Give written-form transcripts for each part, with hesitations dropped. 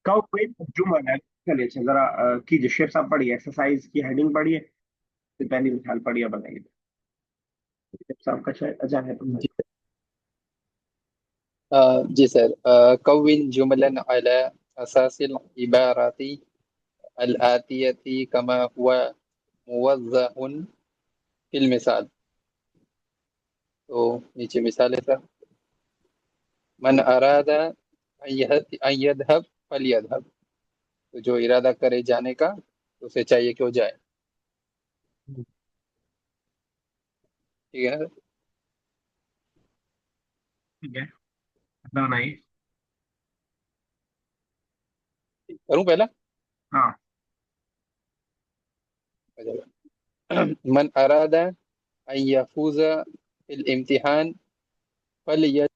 कौन जुमल है। चलिए अच्छा जरा कीजिए शेर साहब पढ़िए, एक्सरसाइज की हेडिंग पढ़िए, फिर पहली मिसाल पढ़िए, बताइए। शेर साहब का शायद अजान है तो जी जी सर। कविन जुमलन अला असासिल इबाराती अल आतियती कमा हुआ मुवज़्ज़अन फिल मिसाल। तो नीचे मिसाल है सर। मन अरादा अन यذهب फलयذهब। तो जो इरादा करे जाने का तो उसे चाहिए कि वो जाए। ठीक है ना सर? ठीक है, अपना बनाइए। करूँ पहला? हाँ। मन अरादा अन यफूज फिल इम्तिहान फलय।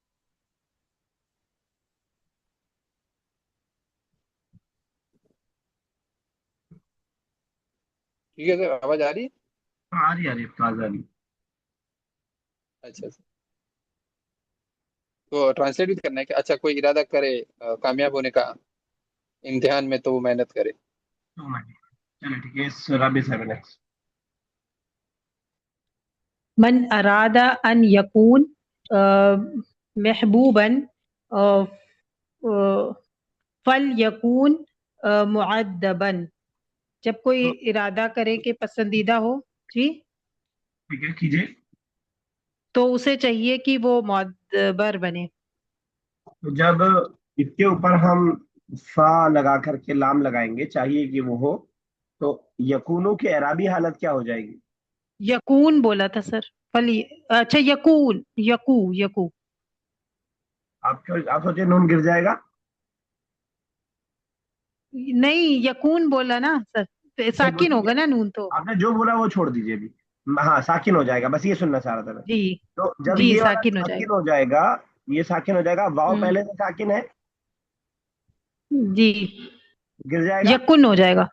ठीक है सर, आवाज आ रही है? हाँ, आ रही है, तो आ रही। अच्छा सर, तो ट्रांसलेट भी करना है कि अच्छा कोई इरादा करे कामयाब होने का इम्तिहान में तो वो मेहनत करे। तो चलिए ठीक है, इस रबी साहब नेक्स्ट। मन अरादा अन यकून महबूबन फल यकून मुअद्दबन। जब कोई तो इरादा करे कि पसंदीदा हो, जी, ठीक है, कीजिए। तो उसे चाहिए कि वो मुअद्दबर बने। तो जब इसके ऊपर हम फा लगा करके लाम लगाएंगे, चाहिए कि वो हो, तो यकूनों की एराबी हालत क्या हो जाएगी? यकून बोला था सर। फल, अच्छा यकून, यकू यकू। आप क्यों, आप सोचे नून गिर जाएगा? नहीं, यकून बोला ना सर, तो नहीं वो साकिन ठीक है, होगा ना नून तो। आपने जो बोला वो छोड़ दीजिए अभी। हाँ, साकिन हो जाएगा, बस ये सुनना चाह रहा था मैं। जी तो जब जी, ये वाला साकिन हो साकिन जाएगा। हो जाएगा, ये साकिन हो जाएगा, वाव हम्म, पहले से साकिन है, जी, गिर जाएगा। यकुन हो जाएगा।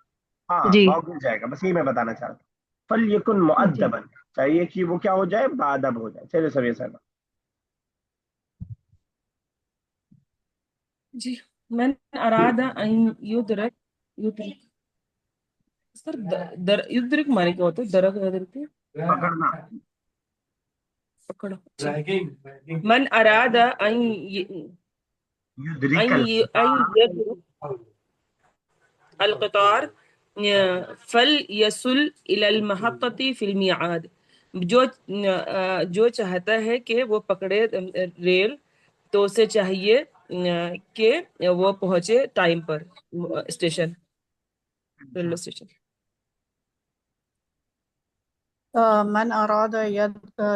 हाँ, जी वाव गिर जाएगा, बस ये मैं बताना चाह रहा था। फल यकुन जी। मुअद्दबन, चाहिए कि वो क्या हो जाए, बादब हो जाए। चलिए सब ये सर। जी। मन अरादा अन युद्रक युद्रक सर युद्रक माने क्या होता है? दरक दरक पकड़ना। पकड़ो। मन अरादा अन युद्रिकल अन यद्रुक अलकतार फल यसुल इलल महत्तती फिल मियाद। जो चाहता है कि वो पकड़े रेल, तो उसे चाहिए कि वो पहुंचे टाइम पर स्टेशन, रेलवे स्टेशन। من أراد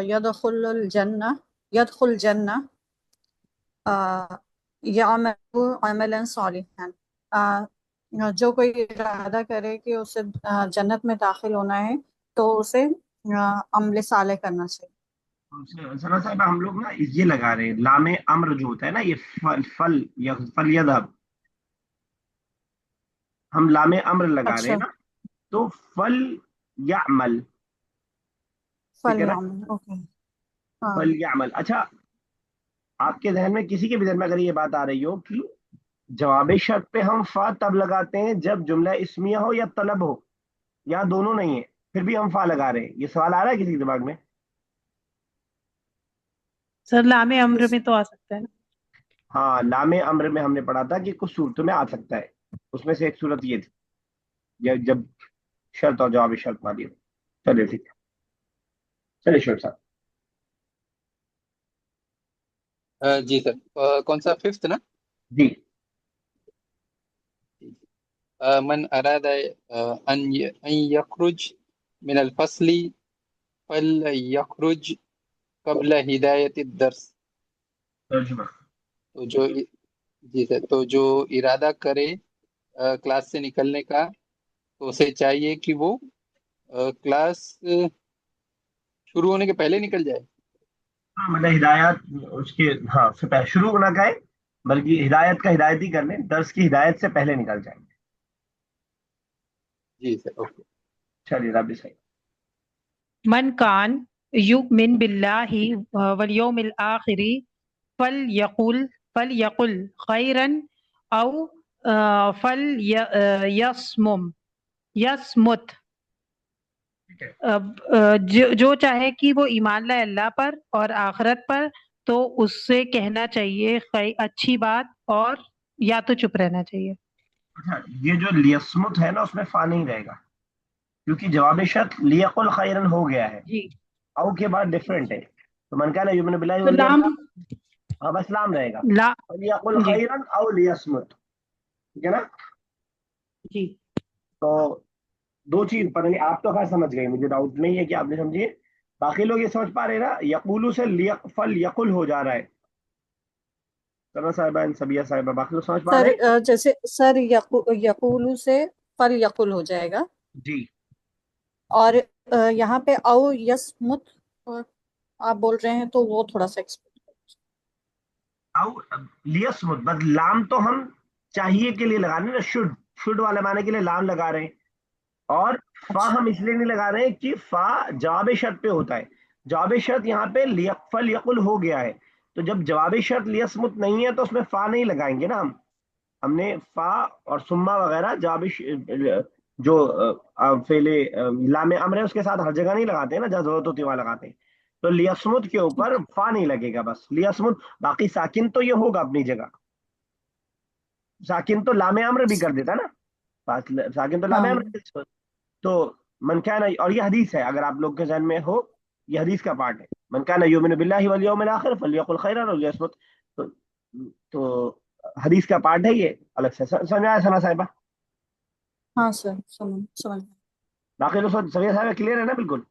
يدخل الجنة يدخل الجنة يعمل عملا صالحا। जो कोई इरादा करे कि उसे जन्नत में दाखिल होना है तो उसे अमल साले करना चाहिए। सना साहब, हम लोग ना ये लगा रहे हैं, लामे अम्र जो होता है ना, ये फल फल या फल यदहब, हम लामे अम्र लगा रहे हैं अच्छा, ना। तो फल यामल, ठीक फल है ना? यामल, ओके। हाँ, फल यामल। अच्छा, आपके जहन में, किसी के भी जहन में अगर ये बात आ रही हो कि जवाब शर्त पे हम फा तब लगाते हैं जब जुमला इस्मिया हो या तलब हो, या दोनों नहीं है, फिर भी हम फा लगा रहे हैं, ये सवाल आ रहा है किसी के दिमाग में? सर, लामे अम्र में तो आ सकता है ना। हाँ, लामे अम्र में हमने पढ़ा था कि कुछ सूरतों में आ सकता है, उसमें से एक सूरत ये थी, जब शर्त और जवाब शर्त वाली हो। चलिए ठीक है, चलिए शेर साहब। जी सर। कौन सा, फिफ्थ ना? जी। मन अरादा अन यखरुज मिन अल फसली फल यखरुज कबल हिदायत दर्स। तर्जुमा। तो जो, जी सर, तो जो इरादा करे क्लास से निकलने का तो उसे चाहिए कि वो क्लास शुरू होने के पहले निकल जाए। हाँ, मतलब हिदायत उसके, हाँ, से पहले शुरू ना करें, बल्कि हिदायत का हिदायत ही कर लें, दर्स की हिदायत से पहले निकल जाएंगे। जी सर, ओके। चलिए रबी सही। मन कान युमिन बिल्लाहि वल यौमिल आखिरी फल यकुल खैरन औ फल यसमुम यसमुत, ठीक है। जो चाहे कि वो ईमान लाए अल्लाह पर और आखिरत पर, तो उससे कहना चाहिए अच्छी बात, और या तो चुप रहना चाहिए। अच्छा, ये जो लियस्मुत है ना, उसमें फा नहीं रहेगा, क्योंकि जवाब शर्त लियकुल खैरन हो गया है, जी। औ के बाद डिफरेंट है। तो मन काना युमिनु बिल्लाहि तो वल यौमिल लाम आखिर, हाँ बस लाम रहेगा, ला लियकुल जी खैरन औ लियस्मुत, ठीक है ना। जी। तो दो चीज, पता नहीं आप तो खैर समझ गए, मुझे डाउट नहीं है कि आपने समझिए। बाकी लोग ये समझ पा रहे हैं ना, यकूलू से फल यकुल हो जा रहा है। सना साहिबा, सबिया साहिबा, बाकी लोग समझ पा सर रहे हैं। जैसे सर यकूलू से फल यकुल हो जाएगा, जी। और यहाँ पे औ यसमुत आप बोल रहे हैं, तो वो थोड़ा सा अब लियसमुत, बस लाम तो हम चाहिए के लिए लगा रहे हैं ना, शुड वाले माने के लिए लाम लगा रहे हैं। और फा अच्छा। हम इसलिए नहीं लगा रहे हैं कि फा जवाब शर्त पे होता है। जवाब शर्त यहाँ पे फल यकुल हो गया है, तो जब जवाब शर्त लियसमुत नहीं है तो उसमें फा नहीं लगाएंगे ना हम। हमने फा और सुम्मा वगैरह जवाब जो फेले लामे अमर है उसके साथ हर जगह नहीं लगाते हैं ना, जहाँ जरूरत होती है वहां लगाते हैं। तो लियसमुत के ऊपर फा नहीं लगेगा, बस लियसमुत। बाकी साकिन तो ये होगा अपनी जगह, साकिन तो लामे अम्र भी कर देता है ना, साकिन तो लामे हाँ अम्र। तो मन क्या ना, और ये हदीस है, अगर आप लोग के जहन में हो, ये हदीस का पार्ट है। मन काना युमिनु बिल्लाहि वल यौमिल आखिर फल्यकुल खैरन अव लियस्मुत। तो तो हदीस का पार्ट है ये, अलग से समझ में आया सना साहिबा? हाँ सर, समझ समझ बाकी तो सभी साहिबा क्लियर है ना, बिल्कुल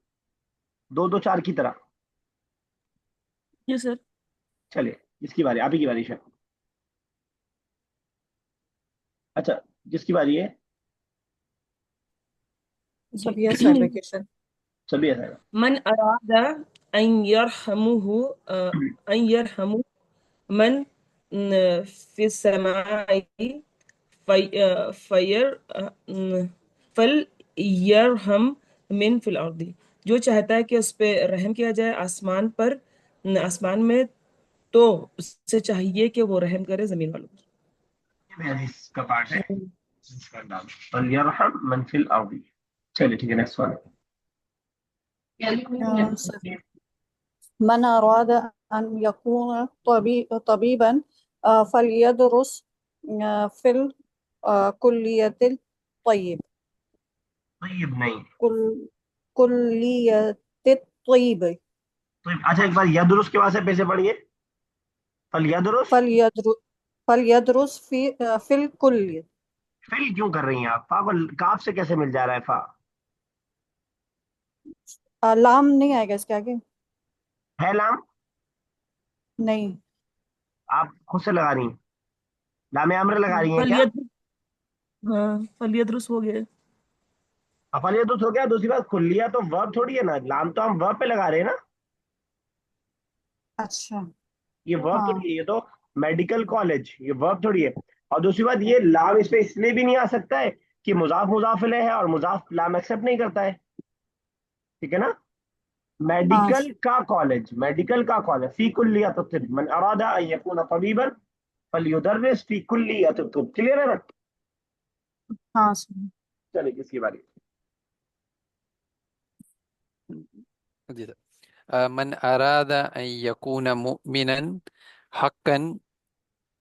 दो दो चार की तरह। जी सर। चलिए, इसकी बारी, आप ही की बारी शायद। अच्छा, किसकी बारी है? जी। सब ये सर्टिफिकेशन। सभी साहिबा। मन अरादा अन यरहमुहु अन यरहमु मन फिस समाई फयर फल यरहम मिन फिल अर्दी। जो चाहता है कि उस पे रहम किया जाए आसमान पर, आसमान में, तो उससे चाहिए कि वो रहम करे जमीन वालों ये भी हदीस का पार्ट है, की। इसका नाम फल्यरहम मन फिल अर्दी। चलिए ठीक है, नेक्स्ट वन। सर मन अराद अन यकून तबीबन फलियदरुस फिल कुल्लियतिल तय्यब तय्यब नहीं, कुल कुल्लियतित तय्यब तो अच्छा एक बार यदरुस के वहां से पैसे पढ़िए, फल्यदरुस। फलियदरु फलियदरुस फिल कुल्ली। फिल क्यों कर रही हैं आप? फा को काफ से कैसे मिल जा रहा है फा? लाम नहीं आएगा इसके आगे? है लाम, नहीं। आप खुद से लगा रही हैं, लामे अम्र लगा रही हैं क्या? फलियत, हाँ फलियदरुस हो गया। अफलियत तो हो गया, दूसरी बात कुल्लिया तो वर्ब थोड़ी है ना, लाम तो हम वर्ब पे लगा रहे हैं ना, अच्छा। ये वर्ब हाँ थोड़ी है, ये तो मेडिकल कॉलेज, ये वर्ब थोड़ी है। और दूसरी बात, ये लाम इस पे इसलिए भी नहीं आ सकता है कि मुजाफ मुजाफ इलैह है, और मुजाफ लाम एक्सेप्ट नहीं करता है, ठीक है ना। हाँ मेडिकल का कॉलेज फी कुल्लियत तिब मन अरादा अन यकून तबीबन फलयुदर्रिस फी कुल्लियत तिब। क्लियर है ना? हाँ सर। चलिए, किसकी बारी? जी सर। मन अरादा अन यकून मुमिनन हक्कन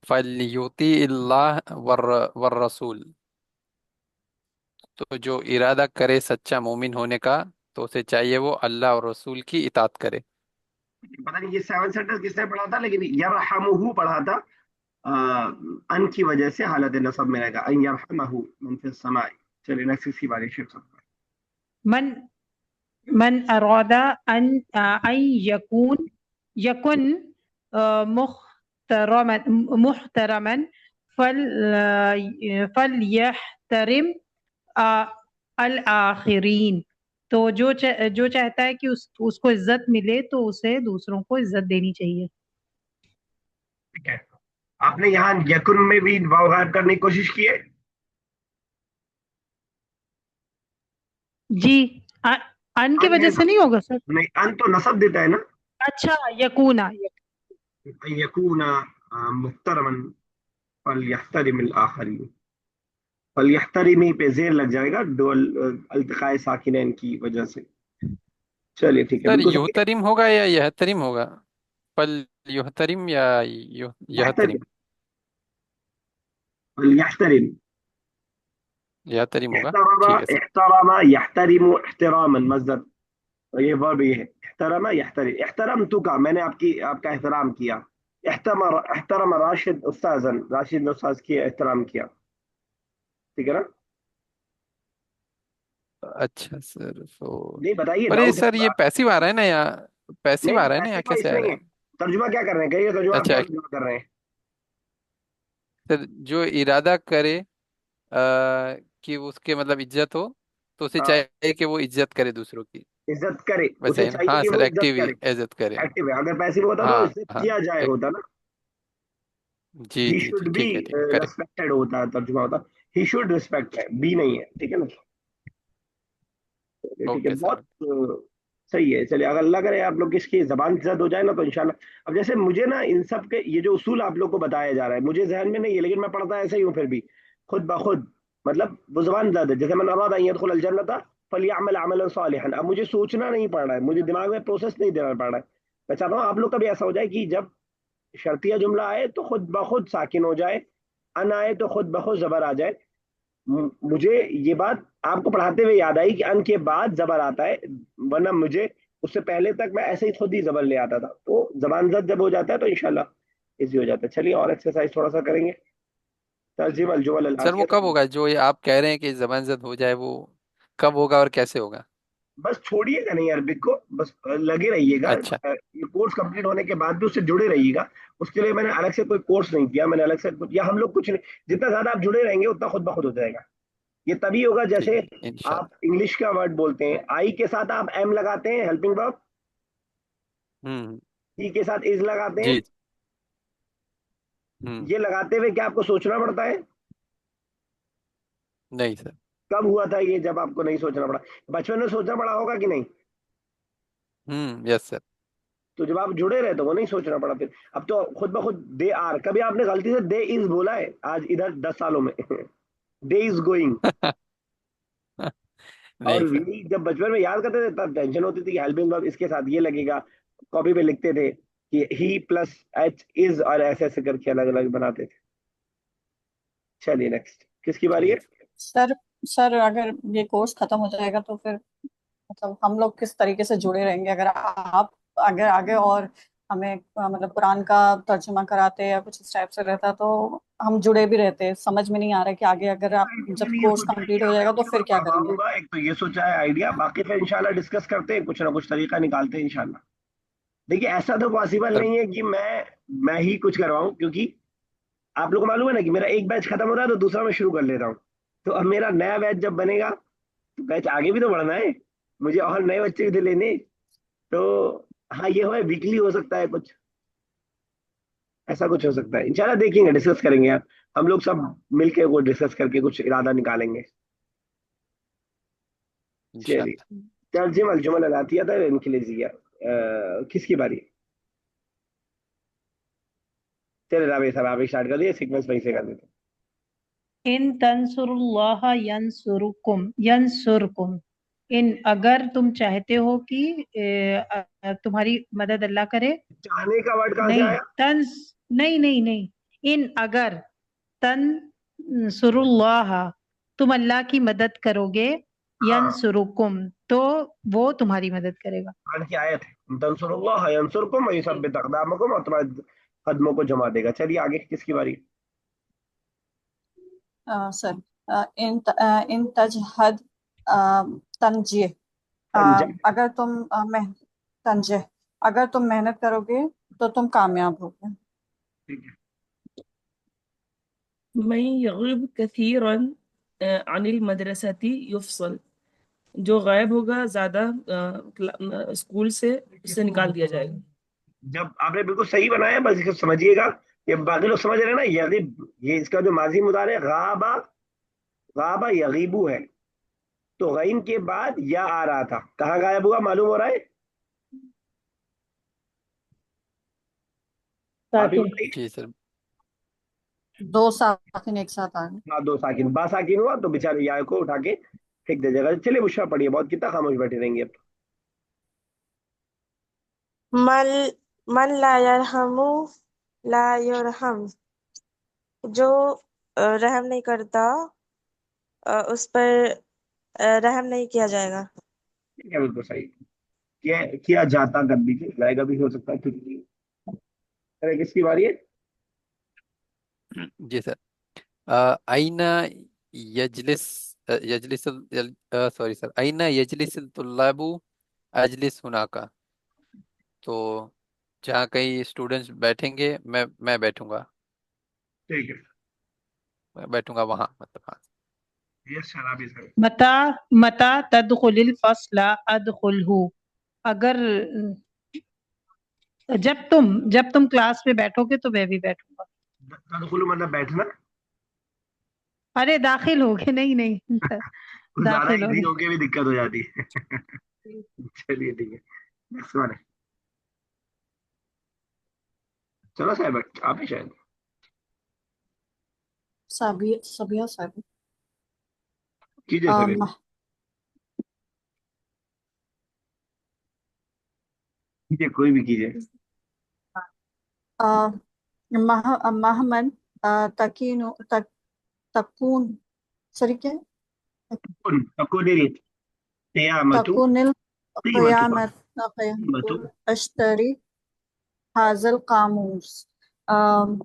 फल्युती इल्लाह वर रसूल। तो जो इरादा करे सच्चा मोमिन होने का, तो उसे चाहिए वो अल्लाह और रसूल की इताअत करे। पता नहीं ये सेवन सेंटेंस किसने पढ़ा था, लेकिन यरहमुहु पढ़ा था। अन की वजह से हालत नसब में रहेगा, अन यरहमहु मन फिस समाई। चलिए नेक्स्ट, इसकी बारी शेख साहब। मन मन अरादा अन यकून यकुन मुहतरमन मुहतरमन फल फल यहतरिम अल आखिरीन। तो जो चाहता है कि उसको इज्जत मिले, तो उसे दूसरों को इज्जत देनी चाहिए। ठीक है, आपने यहाँ यकुन में भी वाव गायब करने की कोशिश की है? जी। अन की अन है वजह ना, से नहीं होगा सर? नहीं अन तो नसब देता है ना, अच्छा, यकूना। यकून मुहतरमन फलयहतरिम आखरीन, फलयहतरिमी पे जेर लग जाएगा डोल अल्तकाए साकिनैन की वजह से। चलिए ठीक है, सर बिल्कुल सही है। युहतरिम होगा या यहतरिम होगा? पल युहतरिम या यहतरिम, यहतरिम? फलयहतरिम। यहतरिम होगा। इहतरमा, ठीक है सर। इहतरमा यहतरिमु इहतिरामन मस्दर, और ये वर्ब ये है, इहतरमा यहतरिम, इहतरमतु का मैंने आपका एहतराम किया। इहतरम राशिद उस्ताजन, राशिद ने उस्ताज की एहतराम किया। ठीक है ना? अच्छा सर, तो नहीं बताइए, पर ये डाउट है सर ये तो पैसिव आ रहा है ना, या पैसिव नहीं आ तो रहा है ना, पैसे या कोई कैसे इशू आ नहीं रहा है। है? तर्जुमा क्या कर रहे हैं, कहिए तर्जुमा आप क्या अच्छा तर्जुमा कर रहे हैं? सर, जो इरादा करे कि उसके मतलब इज्जत हो, तो उसे हाँ, चाहिए कि वो इज्जत करे दूसरों की। इज्जत करे, वैसे उसे है ना? चाहिए हाँ कि सर, वो इज्जत एक्टिव करे। इज्जत करे। एक्टिव है, अगर पैसिव होता तो हाँ इज्जत हाँ। किया जाए होता ना। जी ही जी जी, शुड बी ठीक है, करेक्ट। रेस्पेक्टेड होता है, तर्जुमा होता ही शुड रिस्पेक्ट है, बी नहीं है। ठीक है ना? चलिए, ठीक है, ओके बहुत सर। सही है। चलिए, अगर अल्लाह करे आप लोग किसकी जबान जद हो जाए ना, तो इंशाल्लाह। अब जैसे मुझे ना इन सब के ये जो उसूल आप लोग को बताया जा रहा है, मुझे जहन में नहीं है, लेकिन मैं पढ़ता ऐसे ही हूँ फिर भी, खुद ब खुद। मतलब वो जबान जद है, जैसे मैंने अरादा अन यदखुल जन्नत फलियअमल अमलन सालिहन। अब मुझे सोचना नहीं पड़ रहा है, मुझे दिमाग में प्रोसेस नहीं देना पड़ रहा है। मैं चाहता हूँ आप लोग का भी ऐसा हो जाए कि जब शर्तिया जुमला आए तो खुद ब खुद साकिन हो जाए, अन आए तो खुद ब खुद जबर आ जाए। मुझे ये बात आपको पढ़ाते हुए याद आई कि अन के बाद जबर आता है, वरना मुझे उससे पहले तक मैं ऐसे ही खुद ही जबर ले आता था। तो जबान जद जब हो जाता है तो इंशाल्लाह इजी हो जाता है। चलिए, और एक्सरसाइज थोड़ा सा करेंगे। तर्जीम अल जुमल अल सर वो आतिया। कब होगा जो ये आप कह रहे हैं कि जबान जद हो जाए, वो कब होगा और कैसे होगा? बस छोड़िएगा नहीं अरबिक को, बस लगे रहिएगा। अच्छा ये कोर्स कंप्लीट होने के बाद भी उससे जुड़े रहिएगा। उसके लिए मैंने अलग से कोई कोर्स नहीं किया, मैंने अलग से कुछ, या हम लोग कुछ नहीं। जितना ज्यादा आप जुड़े रहेंगे उतना खुद ब खुद हो जाएगा। ये तभी होगा ठीक जैसे है आप इंशाल्लाह। इंग्लिश का वर्ड बोलते हैं, आई के साथ आप एम लगाते हैं, हेल्पिंग वर्ब। हम्म। ई के साथ इज लगाते हैं। जी। हम्म। ये लगाते हुए क्या आपको सोचना पड़ता है? नहीं सर। कब हुआ था ये, जब आपको नहीं सोचना पड़ा? बचपन में सोचना पड़ा होगा कि नहीं? Yes sir. तो जब आप जुड़े रहे तो वो नहीं सोचना पड़ा फिर। अब तो खुद ब खुद दे आर, कभी आपने गलती से दे इज बोला है आज इधर 10 सालों में? दे इज गोइंग। और नहीं सर। यही जब बचपन में याद करते थे तब टेंशन होती थी कि हेल्पिंग वर्ब इसके साथ ये लगेगा। कॉपी पे लिखते थे कि ही प्लस एच इज, और ऐसे ऐसे करके अलग अलग बनाते थे। चलिए, नेक्स्ट किसकी बारी है? ठीक। सर सर अगर ये कोर्स खत्म हो जाएगा तो फिर मतलब हम लोग किस तरीके से जुड़े रहेंगे? अगर आप अगर आगे और हमें मतलब कुरान का तर्जुमा कराते या कुछ इस टाइप से रहता तो हम जुड़े भी रहते। समझ में नहीं आ रहा है कि आगे अगर आप जब मैंने ये कोर्स सोचा है कि कंप्लीट हो मैं जाएगा तो भी अगर फिर क्या करेंगे? पढ़वाऊंगा, एक तो ये सोचा है आइडिया, बाकी फिर इंशाल्लाह डिस्कस करते हैं, कुछ ना कुछ तरीका निकालते हैं इंशाल्लाह। देखिए, ऐसा तो पॉसिबल सर नहीं है कि मैं ही कुछ करवाऊं, क्योंकि आप लोग को मालूम है ना कि मेरा एक बैच खत्म हो रहा है तो दूसरा मैं शुरू कर लेता हूँ। तो अब मेरा नया बैच जब बनेगा तो बैच आगे भी तो बढ़ना है, मुझे और नए बच्चे भी तो लेने। तो हाँ, ये है, वीकली हो सकता है कुछ, ऐसा कुछ हो सकता है। इंशाल्लाह देखेंगे, डिस्कस करेंगे यार। हम लोग सब मिलके वो डिस्कस करके कुछ इरादा निकालेंगे। चलिए, इंशाल्लाह। तर्जुमा अल जुमल अल आतिया था इनके लिए जिया। किसकी बारी है? चले राबे साहब, आप स्टार्ट कर दिए, सीक्वेंस वहीं से कर देते हैं। इन तंसुरुल्लाह यंसुरुकुम यंसुरकुम। इन अगर तुम चाहते हो कि तुम्हारी मदद अल्लाह करे। चाहने का वर्ड कहाँ से नहीं आया? तंस नहीं नहीं नहीं। इन अगर तंसुरुल्लाह तुम अल्लाह की मदद करोगे, हाँ, यंसुरुकुम तो वो तुम्हारी मदद करेगा। कुरान की आयत है, तंसुरुल्लाह यंसुरकुम व युसब्बित अक़दामकुम, और तुम्हारे कदमों को जमा देगा। चलिए आगे, किसकी बारी है? सर इन तजहद तंजिए। तंजा। अगर तुम तंजे अगर तुम मेहनत करोगे तो तुम कामयाब होगे। ठीक है। من يغب كثيرا अनिल मदरसती युफसल। जो गायब होगा ज्यादा स्कूल से, उससे निकाल दिया जाएगा। जब आपने बिल्कुल सही बनाया, बस इसको समझिएगा। ये बाकी लोग समझ रहे हैं ना, ये इसका जो माजी मुदारे गाबा, गाबा यगीबू है, तो गईन के बाद या आ रहा था, कहाँ गायब हुआ मालूम हो रहा है? आप ही साकिन। बताइए। जी सर। दो साकिन एक साथ आ गए. हाँ, दो साकिन, बा साकिन हुआ तो बेचारे या को उठा के फेंक दे जाएगा। चलिए बुशरा पढ़िए, बहुत कितना खामोश बैठे रहेंगे अब। मल मन ला यरहमु ला युरहम, जो रहम नहीं करता उस पर रहम नहीं किया जाएगा। ठीक है, बिल्कुल सही। किया जाता कभी भी जाएगा भी हो सकता है, क्योंकि अरे किसकी बारी है? जी सर। आइना यजलिस यजलिस सॉरी सर, आइना यजलिस तुल्लाबु अजलिस हुनाका। तो जहाँ कई स्टूडेंट्स बैठेंगे मैं बैठूंगा। ठीक है। मैं बैठूंगा वहाँ, मतलब हाँ। यस सर, आप सर। मता मता तदखुलिल फस्ला अदखुलहु, अगर जब तुम क्लास में बैठोगे तो मैं भी बैठूंगा। तदखुलु मतलब बैठना। अरे दाखिल होगे, नहीं नहीं कुछ ज्यादा दाखिल इजी होगे। होके भी दिक्कत हो जाती है। चलिए ठीक है, नेक्स्ट वन है। चलो साहब, आप ही शायद। साबिया सबिया साबिया. कीजिए सर। अम, कीजिए, कोई भी कीजिए। अ, महमन तकीनु तकून, सॉरी क्या है? कुन तकुनी क़यामतु तकुनिल क़ीमतु का क़यामत क़ीमतु। अश्तरी हाजल कामूस. अम,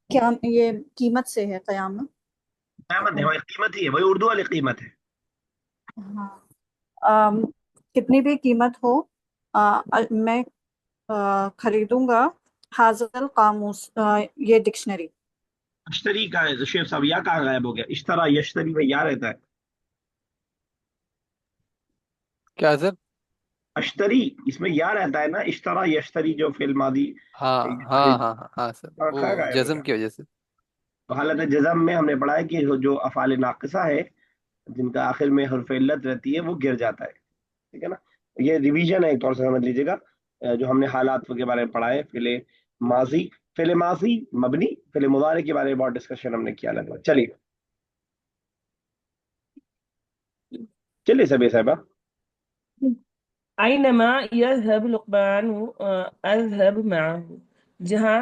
क्या ये कीमत से है क़यामत? क़यामत है वही, कीमत ही है वही, उर्दू वाली कीमत है। हाँ. अम, कितनी भी कीमत हो, मैं खरीदूंगा हाजल कामूस, ये डिक्शनरी. अश्तरी का है तो शेख साहब, या कहाँ गायब हो गया? इश्तरा यश्तरी में या रहता है। क्या सर? अश्तरी, इसमें या रहता है ना, इश्तरा यश्तरी जो फिल मादी। हाँ हाँ हाँ हाँ हाँ सर, कहाँ वो गायब हो जज्म गया? की वजह से। तो हालत जज़म में हमने पढ़ा है कि जो अफ़ाल नाक़िसा है, जिनका आखिर में हर्फ इल्लत रहती है, वो गिर जाता है। ठीक है ना? ये रिवीजन है, एक तौर से समझ लीजिएगा। जो हमने हालात के बारे में पढ़ा है, माजी फिले माजी मबनी, फिले मुदारे के बारे में बहुत डिस्कशन हमने किया लगभग। चलिए चलिए सभी साहबा। अयनमा यज़हब लुक़मान अज़हब मअहु, जहाँ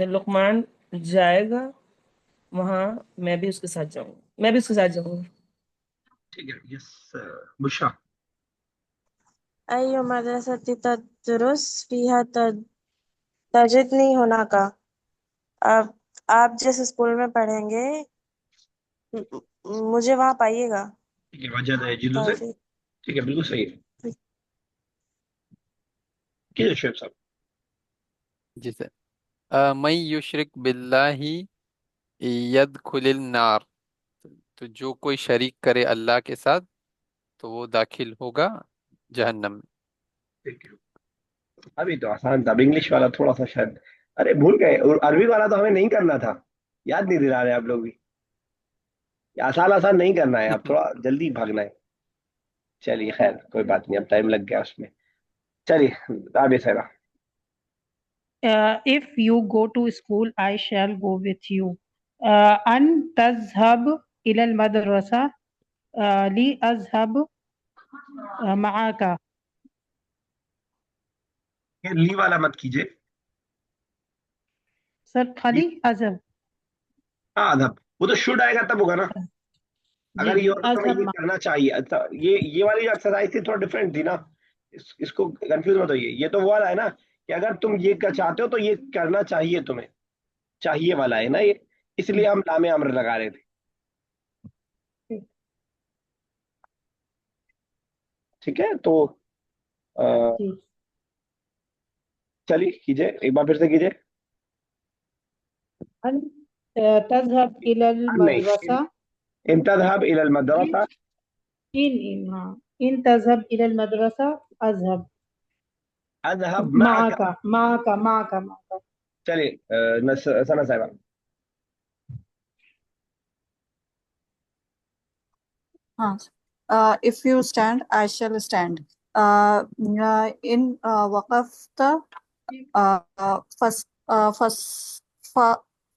लुक़मान जाएगा वहाँ मैं भी उसके साथ जाऊंगा, मैं भी उसके साथ जाऊंगा। ठीक है, यस बुशरा। अय्यु मदरसति तदरुस फीहा तजिदनी होना का, अब आप जिस स्कूल में पढ़ेंगे मुझे वहाँ पाइएगा। ठीक है, वजह है जिदू से। ताजिद. ठीक है, बिल्कुल सही है। कीजिए शेख साहब। जी सर। मैं युशरिक बिल्लाहि यदखुलिल नार। तो जो कोई शरीक करे अल्लाह के साथ तो वो दाखिल होगा जहन्नम में। ठीक है, अभी तो आसान था। अब इंग्लिश वाला थोड़ा सा शायद, अरे भूल गए, और अरबी वाला तो हमें नहीं करना था। याद नहीं दिला रहे आप लोग भी। ये आसान आसान नहीं करना है, आप थोड़ा जल्दी भागना है। चलिए खैर, कोई बात नहीं, अब टाइम लग गया उसमें। चलिए आगे sir. if you go to school I shall go with you. أن تذهب إلى المدرسة لأذهب معك. ये ली वाला मत कीजिए। सर ली, खाली अजहब. हाँ अदब, वो तो शुड आएगा तब होगा ना। जी अगर ये जी होता तो मैं अजहब ये करना चाहिए। अच्छा, ये वाली जो एक्सरसाइज थी थोड़ा डिफरेंट थी ना। इसको कंफ्यूज मत होइए, ये तो वो वाला है ना कि अगर तुम ये कर चाहते हो तो ये करना चाहिए तुम्हें। चाहिए वाला है ना ये, इसलिए हम लामे अम्र लगा रहे थे। ठीक है, तो अ, जी. चलिए कीजिए, एक बार फिर से कीजिए। أن تذهب إلى नहीं, المدرسة. इन तذहब इलल मदरसा। إن हाँ, إن تذهب إلى المدرسة أذهب अजहब माका। معك. चलिए सना साहिबा। हाँ. if you stand I shall stand. in वक़फ़त فس فس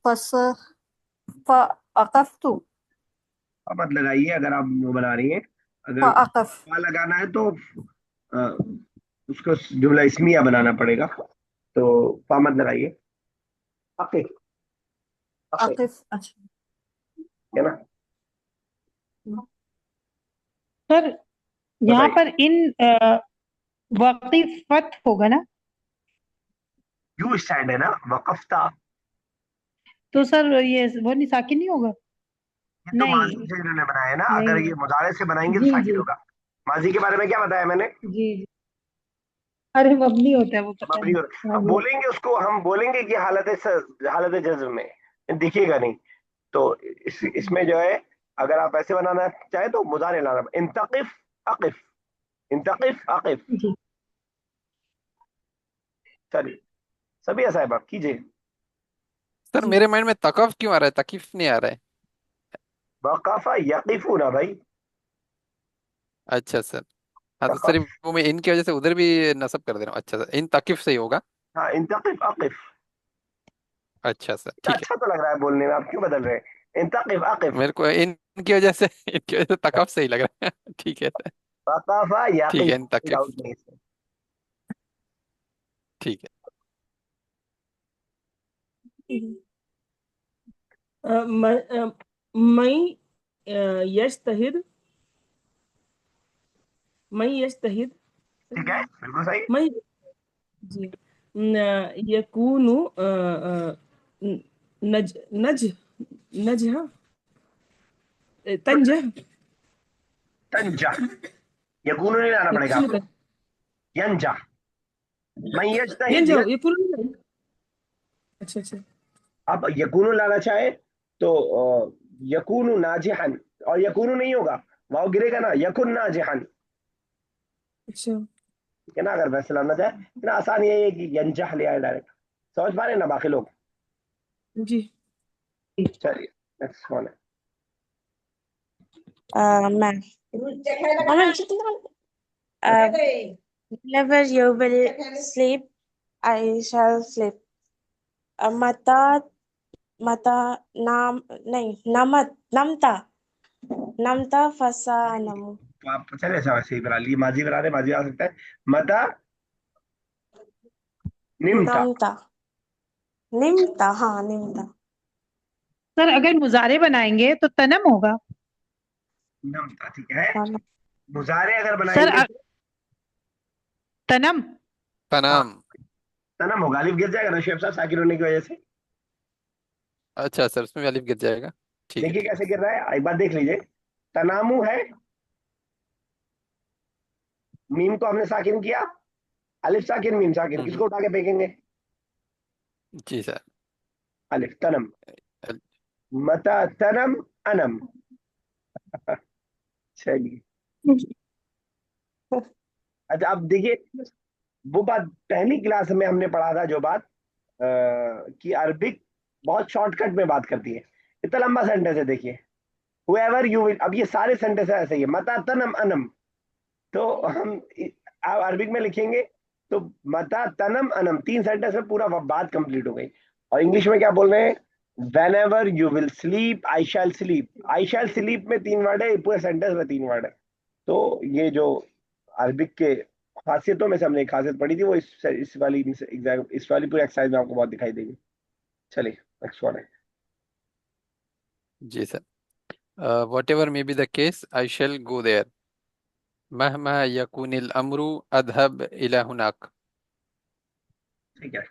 فس فأقفت اب مت لگائیے اگر آپ وہ بنا رہی ہیں. اگر فأقف فا لگانا ہے تو اس کو جملہ اسمیہ بنانا پڑے گا. تو فا مت لگائیے. عقف. عقف أقف. اچھا ہے نا. سر یہاں بتائیے. پر وقفت ہوگا نا؟ یو اسٹینڈ ہے نا وقفتا. تو سر یہ وہ نہیں ساکن نہیں ہوگا؟ یہ تو ماضی نہیں سے انہوں نے بنایا ہے نا. اگر نہیں. یہ مضارع سے بنائیں گے تو جی ساکن جی ہوگا. ماضی کے بارے میں کیا بتایا میں نے؟ جی جی. ارے مبنی ہوتا ہے وہ، پتہ مبنی. نہیں. اب بولیں گے اس کو، ہم بولیں گے کہ حالت جزم میں دکھے گا نہیں. تو اس میں جو ہے اگر آپ ایسے بنانا چاہیں تو مضارع لانا. انتقف اقف. انتقف اقف. جی. چلیے سبھی ایسا ہے بات کیجیے. سر جی میرے مائنڈ میں تقف کیوں آ رہا ہے، تکیف نہیں آ رہا ہے. وقف یقفون بھائی. اچھا سر. ہاں تو سر وقف. وہ میں ان کی وجہ سے ادھر بھی نصب کر دے رہا ہوں. اچھا سر، ان تکیف سے ہی ہوگا. ہاں انتقف اقف. اچھا سر ٹھیک ہے. اچھا تو لگ رہا ہے بولنے میں، آپ کیوں بدل رہے ہیں؟ انتقف اقف. میرے کو ان کی وجہ سے ان کی وجہ سے تکف سے ہی لگ رہا ہے. ٹھیک ہے سر. وقف ٹھیک ہے، یقف. ان کوئی تکیف. ڈاؤٹ نہیں اس میں. ٹھیک ہے. میں یجتہد میں یجتہد ٹھیک ہے بالکل صحیح. میں جی یکون نج نج نجہ تنجح تنجح. یقون نہیں لانا پڑے گا آپ کو. ینجح. من یجتہد ينجح يكون. اچھا اچھا. اب یقون لانا چاہے تو یقون ناجحن، اور یقون نہیں ہوگا، واؤ گرے گا نا. یکن ناجحن. اچھا ٹھیک ہے نا. اگر ویسے لانا چاہے نا، آسان یہ ہے کہ ینجح لیا ہے ڈائریکٹ. سمجھ پا رہے ہیں نا باقی لوگ؟ جی. چلیے نیکسٹ کون ہے؟ Man. Whenever you will sleep, I shall sleep. Mata mata nam nahi namat namta fasa namu. تو آپ چلے ایسا ویسے ہی بنا لیے. ماضی بنا رہے، ماضی آ سکتا ہے. متا نمتا. Nimta ہاں nimta. سر اگر مضارع بنائیں گے تو تنم ہوگا. نمتا ٹھیک ہے. مضارع اگر بنائیں سر گے تو تنم. ہاں تنام. تنم ہوگا. الف گر جائے گا نا شیخ صاحب ساکن ہونے کی وجہ سے. اچھا سر، اس میں بھی الف گر جائے گا. ٹھیک ہے دیکھیے ٹھیک کیسے گر رہا ہے، ایک بار دیکھ لیجیے. تنامو ہے، میم کو ہم نے ساکن کیا، الف ساکن میم ساکن، ہے. کس کو اٹھا کے پھینکیں گے؟ جی سر. الف. تنم. متا تنم انم. چلیے اچھا اب دیکھیے وہ بات پہلی کلاس میں ہم نے پڑھا تھا، جو بات کہ عربک بہت شارٹ کٹ میں بات کرتی ہے. اتنا لمبا سینٹینس ہے دیکھیے. whoever you will. اب یہ سارے سینٹینس ایسے ہی ہے. متا تنم انم. تو ہم عربک میں لکھیں گے تو متا تنم انم، 3 سینٹینس میں پورا بات کمپلیٹ ہو گئی. اور انگلش میں کیا بول رہے ہیں؟ whenever you will sleep I shall sleep. I shall sleep میں 3 ورڈ ہے، پورے سینٹینس میں 3 ورڈ ہے. تو یہ جو عربک کے خاصیتوں میں سے ہم نے ایک خاصیت پڑھی تھی، وہ اس والی پوری ایکسرسائز میں آپ کو بہت دکھائی دے گی. چلیے نیکسٹ ون ہے. جی sir. Whatever may be the case I shall go there مہما یکون الامر اذهب الى هناك. ٹھیک ہے.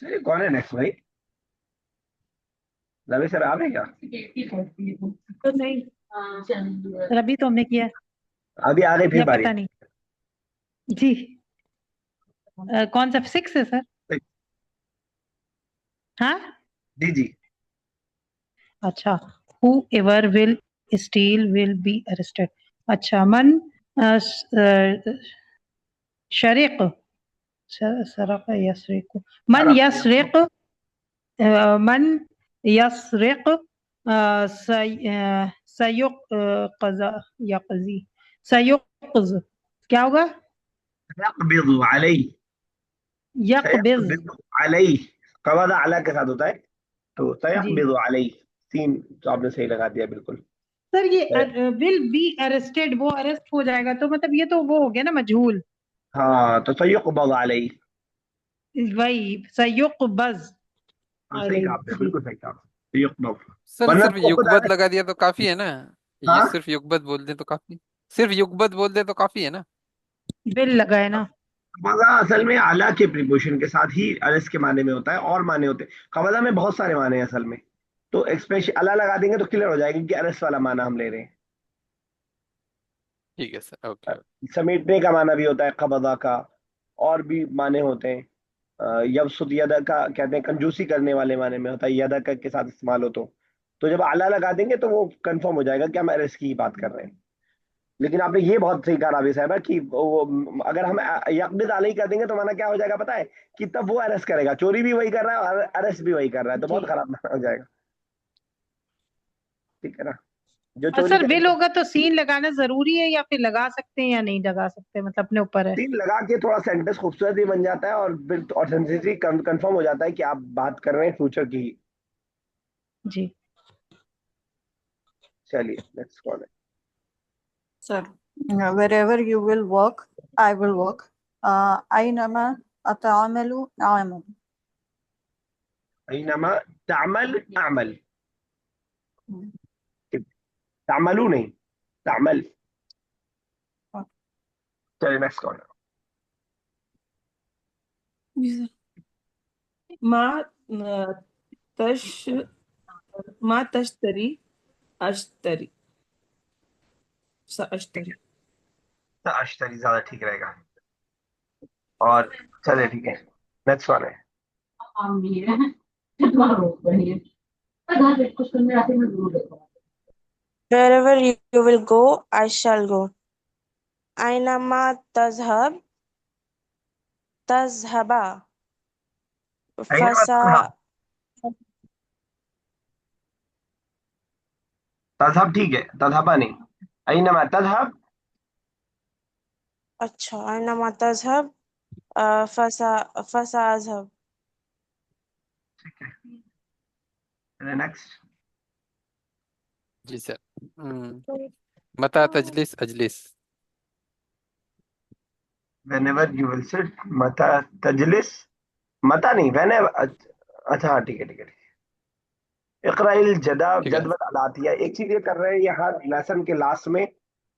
چلیے کون ہے نیکسٹ بھائی؟ روی سر آپ ہیں کیا؟ تو نہیں سر، ابھی تو ہم نے کیا ابھی آ گئی پھر یا باری. پتہ نہیں. جی کون سا 6 ہے سر؟ ہاں جی جی. اچھا. who ever will steal will be arrested. اچھا. من شرق سرق یسرق. من یسرق من یسرق سیقظ یقظی سیقظ क्या होगा؟ यक़बिज़ु अलैहि, यकबिज। सयक़बिज़ु अलैहि, कबज़ अला के साथ होता है, तो जी सयक़बिज़ु अलैहि, सीन तो आपने सही लगा दिया बिल्कुल। सर, ये विल बी अरेस्टेड, वो अरेस्ट हो जाएगा तो मतलब ये तो वो हो गया ना मजहूल। हाँ, तो सयक़बज़ अलैहि, वही सयुक़बज़ सही कहा अलैहि। आपने, जी बिल्कुल सही कहा, सयक़बज़। सर वरना सिर्फ तो वो खुद युगबत लगा दिया तो काफी है ना, ये हाँ, सिर्फ युगबत बोल दे तो काफी, सिर्फ युगबत बोल दे तो काफी है ना। विल लगा है ना। कबज़ा असल में आला के प्रीपोजिशन के साथ ही अरेस्ट के माने में होता है, और माने होते हैं कबज़ा में, बहुत सारे माने हैं असल में, तो एक्सप्रेशन अला लगा देंगे तो क्लियर हो जाएगा कि अरेस्ट वाला माना हम ले रहे हैं। ठीक है सर, ओके ओके। समेटने का माना भी होता है कबज़ा का, और भी माने होते हैं। यबसुत यदा का कहते हैं कंजूसी करने वाले माने में होता है, यदा का के साथ इस्तेमाल हो तो जब आला लगा देंगे तो वो कंफर्म हो जाएगा कि हम अरेस्ट की ही बात कर रहे हैं। लेकिन आपने ये बहुत सही कहा राबी साहब कि वो अगर हम यकबिद अलैहि कर देंगे तो माना क्या हो जाएगा पता है, कि तब वो अरेस्ट करेगा, चोरी भी वही कर रहा है और अरेस्ट भी वही कर रहा है, तो जी। बहुत खराब माना हो जाएगा। ठीक है ना, जो और चोरी सर विल करेगा। होगा तो सीन लगाना जरूरी है या फिर लगा सकते हैं या नहीं लगा सकते, मतलब अपने ऊपर है। सीन लगा के थोड़ा सेंटेंस खूबसूरत भी बन जाता है, और फिर ऑथेंटिसिटी कंफर्म हो जाता है कि आप बात कर रहे हैं फ्यूचर की। जी चलिए नेक्स्ट कौन है? Sir wherever you will work I will work, أينما أتعامل أعمل. ऐनमा तामल अमल, तामलू नहीं, तामल। चलिए नेक्स्ट कौन है? मा तश मा तश्तरी अश्तरी अश्तरी। अश्तरी ज्यादा ठीक रहेगा। और चलिए ठीक है, नेक्स्ट कौन है? Wherever you will go, I shall go. أينما تذهب تذهبا. ऐनमा फसा. तज़हब, तज़हब ठीक है, तज़हबा नहीं, ऐनमा तज़हब। अच्छा, أينما تذهب फसा फसाअज़हब. ठीक है, नेक्स्ट। जी सर। मता तजलिस अजलिस। whenever you will sit, मता तजलिस, मता नहीं whenever, अच्छा हाँ ठीक है ठीक है ठीक है। इक़राइल ठीक है। जदवल अलातिया, एक चीज ये कर रहे हैं, ये हर लेसन के लास्ट में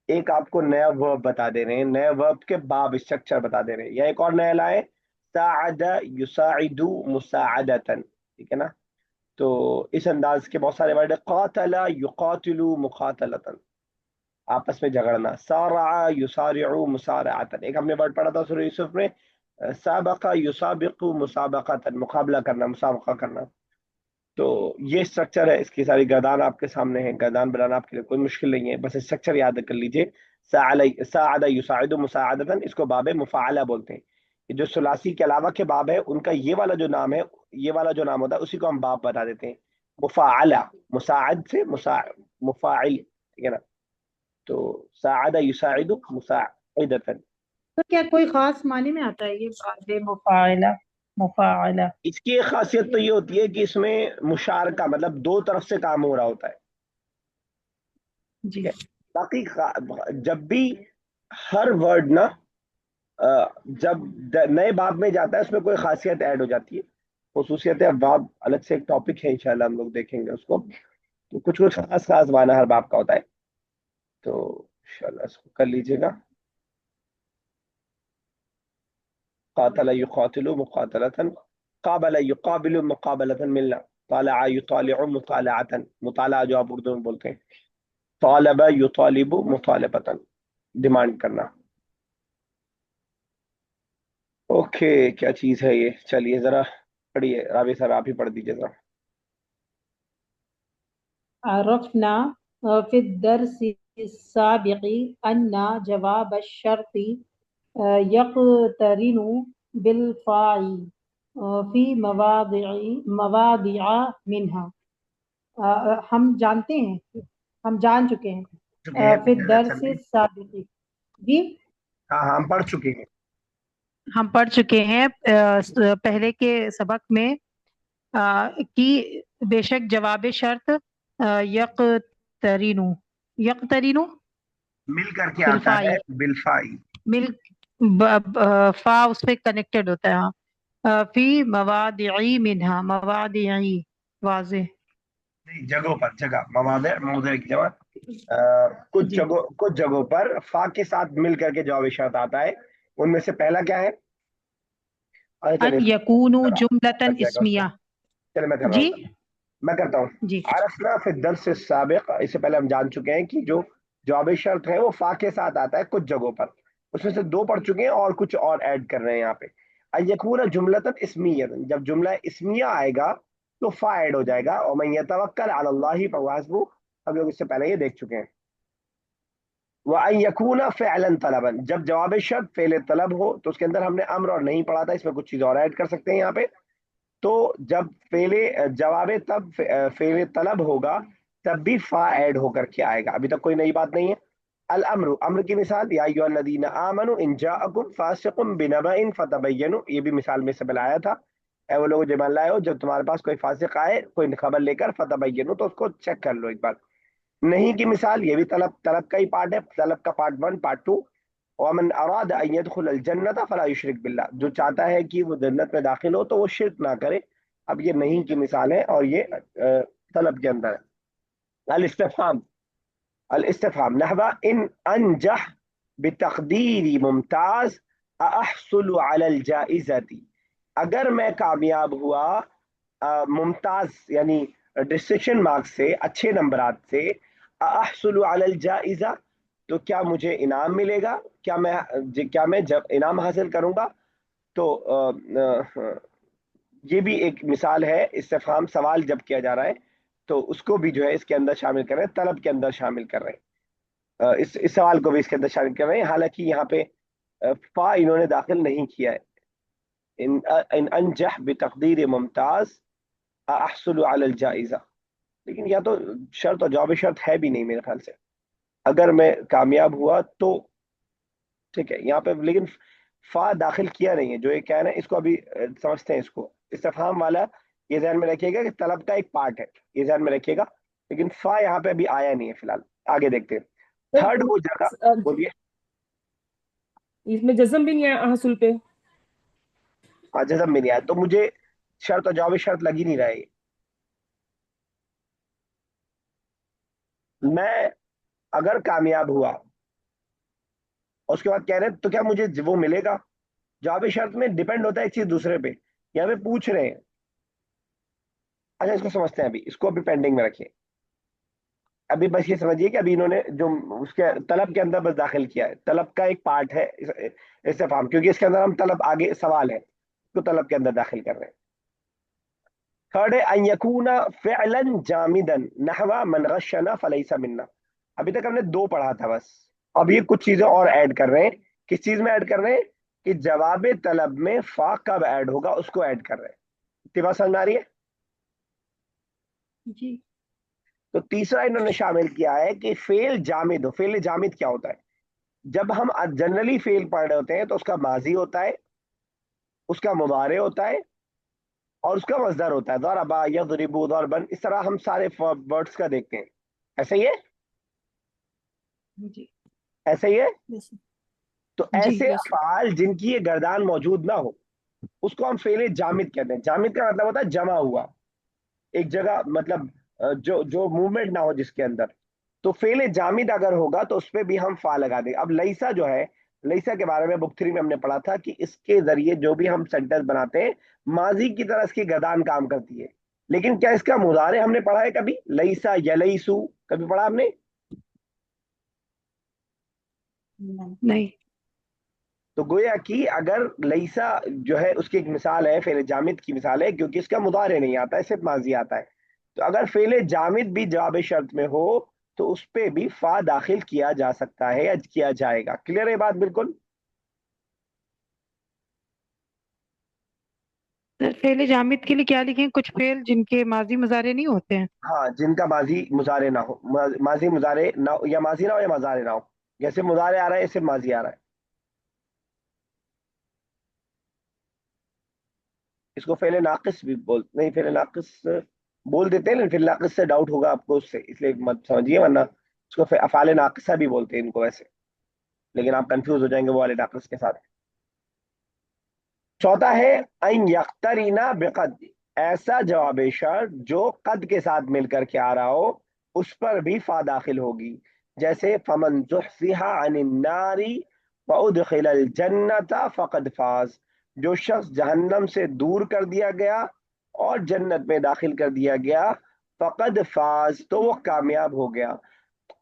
एक आपको नया वर्ब बता दे रहे हैं, नए वर्ब के बाब स्ट्रक्चर बता दे रहे हैं, या एक और नया लाए, साअदा युसाइदु मुसाअदतन, ठीक है ना। तो इस अंदाज के बहुत सारे वर्ड है, क़ातला युक़ातिलु मुक़ातलतन, आपस में झगड़ना, सारा युसारिउ मुसारअतन, एक हमने वर्ड पढ़ा था सूरह यूसुफ में, साबका युसाबिकु मुसाबकतन, मुकाबला करना, मुसाबका करना। तो ये स्ट्रक्चर है, इसकी सारी गर्दान आपके सामने है, गर्दान बनाना आपके लिए कोई मुश्किल नहीं है, बस स्ट्रक्चर याद कर लीजिए। साअदा युसाइदु मुसाअदतन, इसको बाब मुफाअला बोलते हैं। ये जो सुलासी के अलावा के बाब है, उनका ये वाला जो नाम है, ये वाला जो नाम होता है उसी को हम बाब बता देते हैं। मुफाअला, मुसाअद से मुफाइल, ठीक है ना। तो साअदा युसाइदु मुसाइदतन, तो क्या कोई खास माने में आता है ये बाबे मुफाइला मुफाइला? इसकी एक खासियत तो ये होती है कि इसमें मुशारका, मतलब दो तरफ से काम हो रहा होता है, ठीक जी है। बाकी जब भी हर वर्ड ना जब नए बाब में जाता है उसमें कोई खासियत ऐड हो जाती है, खुसूसियत है। अब बाब अलग से एक टॉपिक है, इंशाल्लाह हम लोग देखेंगे उसको, तो कुछ कुछ खास खास माना हर बाब का होता है, तो इंशाल्लाह इसको कर लीजिएगा। कातला युकातिलु मुकातलतन, काबला युकाबिलु मुकाबलतन मिलना, ताला युतालिउ मुतालाअतन, मुताला जो आप उर्दू में बोलते हैं, तालबा युतालिबु मुतालबतन, डिमांड करना। ओके, क्या चीज है ये, चलिए जरा पढ़िए राबी सर, आप ही पढ़ दीजिए जरा। अरफना फी दर्स साबिक़ी अन्ना जवाब अश-शर्ती यक़तरिनु बिल-फ़ाई फी मवादिअ मिन्हा। हम जानते हैं, हम जान चुके हैं। चुके हैं फिर पिछले दर्स लेक्चर में। साबिक़ी। जी हाँ हाँ, हम पढ़ चुके हैं। हम पढ़ चुके हैं पहले के सबक में कि बेशक जवाब शर्त यक़तरीनु यक़तरीनु मिल करके आता बिलफाई है, बिलफाई। मिल फा उस पे कनेक्टेड होता है। हाँ फी मवादिई मिनहा मवादिई वाज़े। नहीं, जगहों पर, जगह, मवादे, मौदे की जगह। जी कुछ जगहों पर फा के साथ मिल करके जवाब शर्त आता है। उनमें से पहला क्या है? अरे चलिए, अन यकूनु जुमलतन लग जाएगा उसमें। इस्मिया। चलिए मैं कर रहा जी हूँ, मैं करता हूँ। जी अरफना फिर दर्स से साबिक, इससे पहले हम जान चुके हैं कि जो जवाब शर्त है वो फा के साथ आता है कुछ जगहों पर। उसमें से दो पढ़ चुके हैं और कुछ और ऐड कर रहे हैं यहाँ पे। अयकून जुमलतन इस्मियतन, जब जुमला इस्मिया आएगा तो फा ऐड हो जाएगा। और मैं यतवक्कल अलल्लाहि फहुवा हस्बुह, हम लोग इससे पहले ये देख चुके हैं। व अन यकूना फ़िअलन तलबन, जब जवाब शर्त फ़ेल तलब हो तो उसके अंदर हमने अम्र और नहीं पढ़ा था, इसमें कुछ चीज़ और ऐड कर सकते हैं यहाँ पे। तो जब फेले जवाब तब फेले तलब होगा तब भी फा ऐड होकर के आएगा। अभी तक कोई नई बात नहीं है। अल अम्र, अम्र की मिसाल, या अय्युहल्लज़ीना आमनू इन जाअकुम फासिकुम बिनबइन फतबय्यनु, ये भी मिसाल में से बनाया था। ऐ वो लोग जो ईमान लाए हो, जब तुम्हारे पास कोई फासिक आए कोई खबर लेकर, फतबय्यनु, तो उसको चेक कर लो एक बार। नहीं की मिसाल, ये भी तलब, तलब का ही पार्ट है, तलब का पार्ट वन पार्ट टू। वमन अराद अन यदखुल जन्नत फला युशरिक बिल्लाह, जो चाहता है कि वो जन्नत में दाखिल हो तो वो शिरक ना करे। अब ये नहीं की मिसाल है और ये तलब के अंदर है। अल इस्तिफहाम, अल इस्तिफहाम नहवा इन अनजह बितकदीरी मुमताज अहसुलु अलल जाइजती, अगर मैं कामयाब हुआ मुमताज यानी डिस्टिंक्शन मार्क्स से, अच्छे नंबरात से, अहसुलु अलल जाइजा, तो क्या मुझे इनाम मिलेगा? क्या मैं जब इनाम हासिल करूंगा? तो ये भी एक मिसाल है। इस्तिफहाम सवाल जब किया जा रहा है तो उसको भी जो है इसके अंदर शामिल कर रहे हैं, तलब के अंदर शामिल कर रहे हैं। इस सवाल को भी इसके अंदर शामिल कर रहे हैं, हालांकि यहाँ पे फा इन्होंने दाखिल नहीं किया है। इन इन अनजह बितकदीर मुमताज अहसुलु अलल जाइजा, लेकिन या तो शर्त और जवाब शर्त है भी नहीं मेरे ख्याल से। अगर मैं कामयाब हुआ तो ठीक है यहाँ पे, लेकिन फा दाखिल किया नहीं है। जो ये कह रहे हैं इसको अभी समझते हैं। इसको इस्तिफहाम वाला ये ध्यान में रखिएगा कि तलब का एक पार्ट है, ये ध्यान में रखिएगा। लेकिन फा यहाँ पे अभी आया नहीं है फिलहाल। आगे देखते हैं। थर्ड वो जगह, बोलिए। इसमें जज्म भी नहीं है हसूल पे। हाँ, जज़म में नहीं आया तो मुझे शर्त और जवाब शर्त लग ही नहीं रहा है। मैं अगर कामयाब हुआ और उसके बाद कह रहे हैं तो क्या मुझे वो मिलेगा? जवाब शर्त में डिपेंड होता है एक चीज दूसरे पे। यहाँ पे पूछ रहे हैं। अच्छा, इसको समझते हैं, अभी इसको अभी पेंडिंग में रखिए। अभी बस ये समझिए कि अभी इन्होंने जो उसके तलब के अंदर बस दाखिल किया है, तलब का एक पार्ट है इस्तिफहाम, क्योंकि इसके अंदर हम तलब, आगे सवाल है तो तलब के अंदर दाखिल कर रहे हैं। थर्ड है अन यकूना फ़िअलन जामिदन नहवा मन गश्शना फलैसा मिन्ना। अभी तक हमने दो पढ़ा था बस। अब ये कुछ चीजें और ऐड कर रहे हैं। किस चीज में ऐड कर रहे हैं? कि जवाब तलब में फा कब ऐड होगा उसको ऐड कर रहे हैं। इतनी बात समझ में आ रही है? जी तो तीसरा इन्होंने शामिल किया है कि फेल जामिद हो। फेल जामिद क्या होता है? जब हम जनरली फेल पढ़ रहे होते हैं तो उसका माजी होता है, उसका मुदारे होता है और उसका मजदर होता है। ज़रबा यज़रिबु ज़रबन, इस तरह हम सारे वर्ड्स का देखते हैं। ऐसा ही है? जी ऐसा ही है? यस तो जी ऐसे यस अफआल जिनकी ये गर्दान मौजूद ना हो उसको हम फेले जामिद कहते हैं। जामिद का मतलब होता है जमा हुआ एक जगह, मतलब जो जो मूवमेंट ना हो जिसके अंदर। तो फेले जामिद अगर होगा तो उस पर भी हम फा लगा देंगे। अब लईसा जो है, लईसा के बारे में बुक 3 में हमने पढ़ा था कि इसके जरिए जो भी हम सेंटेंस बनाते हैं माजी की तरह इसकी गर्दान काम करती है। लेकिन क्या इसका मुजारे हमने पढ़ा है कभी? लईसा यलईसु कभी पढ़ा हमने? नहीं नहीं तो गोया कि अगर लईसा जो है उसकी एक मिसाल है, फेले जामिद की मिसाल है, क्योंकि इसका मुदारे नहीं आता है, सिर्फ माजी आता है। तो अगर फेले जामिद भी जवाब शर्त में हो तो उस पे भी फा दाखिल किया जा सकता है या किया जाएगा। क्लियर है बात? बिल्कुल। सर फेल जामिद के लिए क्या लिखें? कुछ फेल जिनके माजी मुजारे नहीं होते हैं। हाँ, जिनका माजी मुजारे ना हो, माजी मुजारे ना हो, या माजी ना हो या मजारे ना हो। जैसे मुजारे आ रहा है, सिर्फ माजी आ रहा है। اس کو فعل ناقص بھی نہیں فعل ناقص بول دیتے ہیں، لیکن فعل ناقص سے ڈاؤٹ ہوگا آپ کو اس سے، اس لیے مت سمجھیے، ورنہ اس کو افعال ناقصہ بھی بولتے ہیں ان کو ویسے، لیکن آپ کنفیوز ہو جائیں گے وہ والے ناقص کے ساتھ۔ چوتھا ہے ان یقترینا بقد، ایسا جواب شرط جو قد کے ساتھ مل کر کے آ رہا ہو، اس پر بھی فا داخل ہوگی، جیسے فمن زحزح عن النار وادخل الجنت فقد فاز، جو شخص جہنم سے دور کر دیا گیا اور جنت میں داخل کر دیا گیا، فقد فاز تو وہ کامیاب ہو گیا۔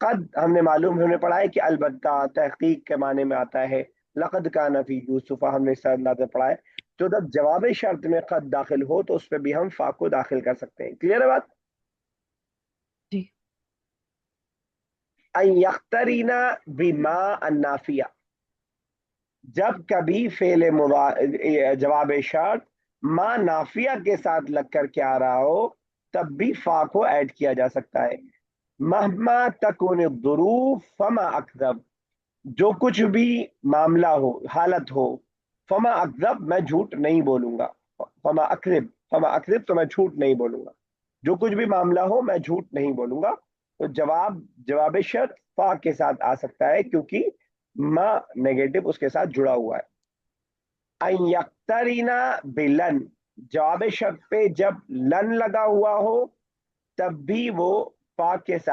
قد ہم نے پڑھا ہے کہ البتہ تحقیق کے معنی میں آتا ہے، لقد کان فی یوسف ہم نے اس انداز میں پڑھا ہے، تو جب جواب شرط میں قد داخل ہو تو اس پہ بھی ہم فا کو داخل کر سکتے ہیں۔ کلیئر ہے بات؟ جی ان یقترینا بما النافیہ، جب کبھی جواب شرط ما نافیہ کے ساتھ لگ کر کے آ رہا ہو، تب بھی فا کو ایڈ کیا جا سکتا ہے۔ مہما تکون الظروف فما اکذب، جو کچھ بھی معاملہ ہو، حالت ہو، فما اکذب میں جھوٹ نہیں بولوں گا، فما اکذب تو میں جھوٹ نہیں بولوں گا، جو کچھ بھی معاملہ ہو میں جھوٹ نہیں بولوں گا۔ تو جواب شرط فا کے ساتھ آ سکتا ہے کیونکہ ما نیگیٹو اس کے ساتھ جڑا ہوا ہے۔ ان یقترینا بلن، جواب شرط پہ جب لن لگا ہوا ہو تب بھی وہ فا کے ساتھ